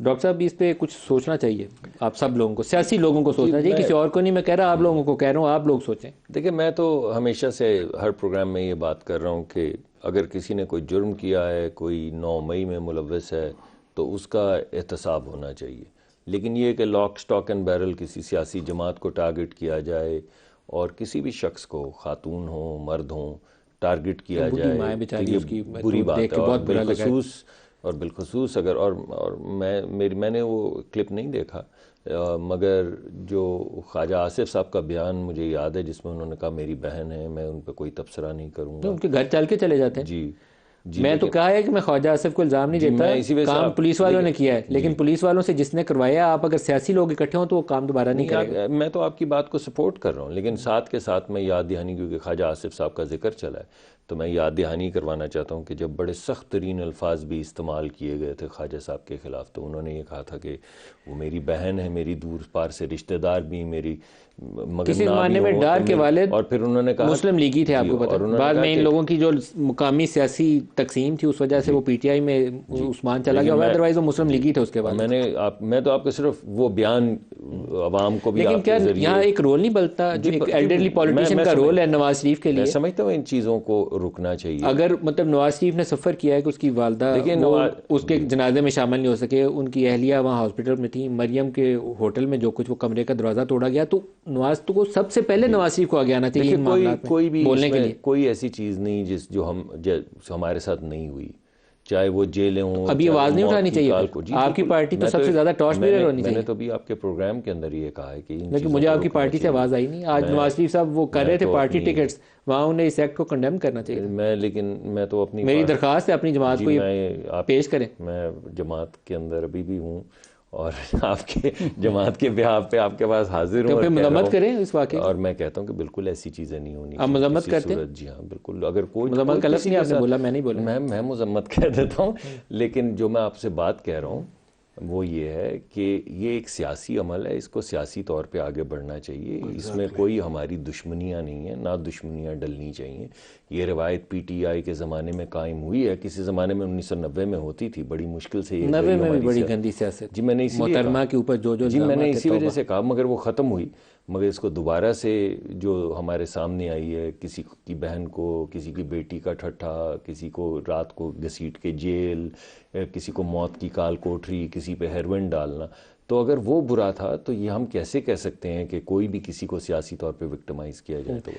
Doctor صاحب اس پہ کچھ سوچنا چاہیے آپ سب لوگوں کو، سیاسی لوگوں کو سوچنا چاہیے، کسی اور کو نہیں میں کہہ رہا، آپ لوگوں کو کہہ رہا ہوں، آپ لوگ سوچیں۔ دیکھیں میں تو ہمیشہ سے ہر پروگرام میں یہ بات کر رہا ہوں کہ اگر کسی نے کوئی جرم کیا ہے، کوئی 9 مئی میں ملوث ہے، تو اس کا احتساب ہونا چاہیے، لیکن یہ کہ لاک سٹاک اینڈ بیرل کسی سیاسی جماعت کو ٹارگٹ کیا جائے اور کسی بھی شخص کو، خاتون ہوں مرد ہوں، ٹارگٹ کیا جائے تو یہ بری بات ہے، اور بالخصوص اگر اور میں نے وہ کلپ نہیں دیکھا، مگر جو خواجہ آصف صاحب کا بیان مجھے یاد ہے جس میں انہوں نے کہا میری بہن ہے، میں ان پہ کوئی تبصرہ نہیں کروں گا، ان کے گھر چل کے چلے جاتے ہیں۔ جی میں تو کہا ہے کہ میں خواجہ آصف کو الزام نہیں دیتا، کام پولیس والوں نے کیا ہے، لیکن پولیس والوں سے جس نے کروایا، آپ اگر سیاسی لوگ اکٹھے ہوں تو وہ کام دوبارہ نہیں کرے گا۔ میں تو آپ کی بات کو سپورٹ کر رہا ہوں، لیکن ساتھ کے ساتھ میں یاد دہانی، کیونکہ خواجہ آصف صاحب کا ذکر چلا ہے تو میں یاد دہانی کروانا چاہتا ہوں کہ جب بڑے سخت ترین الفاظ بھی استعمال کیے گئے تھے خواجہ صاحب کے خلاف، تو انہوں نے یہ کہا تھا کہ وہ میری بہن ہے، میری دور پار سے رشتہ دار بھی، میری کسی زمانے میں ڈار کے والد اور پھر انہوں نے کہا مسلم لیگی تھے، آپ کو پتہ ہے، بعد میں ان لوگوں کی جو مقامی سیاسی تقسیم تھی اس وجہ سے وہ پی ٹی آئی میں عثمان چلا گیا، ادروائز وہ مسلم لیگی تھے اس کے بعد۔ میں تو آپ کو صرف وہ بیان عوام کو بھی، لیکن کیا یہاں ایک رول نہیں بنتا جو ایک ایلڈرلی پولیٹیشین کا رول ہے نواز شریف کے لیے؟ میں سمجھتا ہوں ان چیزوں کو رکنا چاہیے۔ اگر مطلب نواز شریف نے سفر کیا ہے کہ اس کی والدہ اس کے جنازے میں شامل نہیں ہو سکے، ان کی اہلیہ وہاں ہاسپٹل میں تھی، مریم کے ہوٹل میں جو کچھ وہ کمرے کا دروازہ توڑا گیا، تو نواز کو سب سے پہلے نواز شریف کو آگے آنا چاہیے ان معاملات میں بولنے کے لیے۔ کوئی ایسی چیز نہیں جو ہمارے ساتھ نہیں ہوئی، چاہے وہ جیلیں ہوں، ابھی آواز نہیں اٹھانی چاہیے۔ آپ کی پارٹی تو سب سے زیادہ ٹارچ بیرر ہونی چاہیے۔ میں نے تو بھی آپ کے پروگرام کے اندر یہ کہا ہے کہ لیکن مجھے آپ کی پارٹی سے آواز آئی نہیں۔ آج نواز شریف صاحب وہ کر رہے تھے پارٹی ٹکٹس، وہاں انہیں اس ایکٹ کو کنڈیم کرنا چاہیے۔ لیکن میں تو اپنی میری درخواست ہے اپنی جماعت کو یہ پیش کریں۔ میں جماعت کے اندر ابھی بھی ہوں اور آپ کے جماعت کے بہاف پہ آپ کے پاس حاضر ہوں، تو پھر مذمت کریں اس واقعے، اور میں کہتا ہوں کہ بالکل ایسی چیزیں نہیں ہونی۔ آپ مذمت کرتے ہیں؟ جی ہاں بالکل، اگر کوئی مذمت غلط نہیں، آپ نے بولا، میں نہیں بولا، میں مذمت کہہ دیتا ہوں، لیکن جو میں آپ سے بات کہہ رہا ہوں وہ یہ ہے کہ یہ ایک سیاسی عمل ہے، اس کو سیاسی طور پہ آگے بڑھنا چاہیے، اس میں کوئی ہماری دشمنیاں نہیں ہیں، نہ دشمنیاں ڈلنی چاہیے۔ یہ روایت پی ٹی آئی کے زمانے میں قائم ہوئی ہے، کسی زمانے میں 1990 میں ہوتی تھی، بڑی مشکل سے 90 میں بھی بڑی گندی سیاست، جی میں نے محترمہ کے اوپر جو میں نے اسی وجہ سے کہا، مگر وہ ختم ہوئی، مگر اس کو دوبارہ سے جو ہمارے سامنے آئی ہے، کسی کی بہن کو، کسی کی بیٹی کا ٹھٹھا، کسی کو رات کو گھسیٹ کے جیل، کسی کو موت کی کال کوٹری، کسی پہ ہیروئن ڈالنا، تو اگر وہ برا تھا تو یہ ہم کیسے کہہ سکتے ہیں کہ کوئی بھی کسی کو سیاسی طور پہ وکٹمائز کیا جائے؟ تو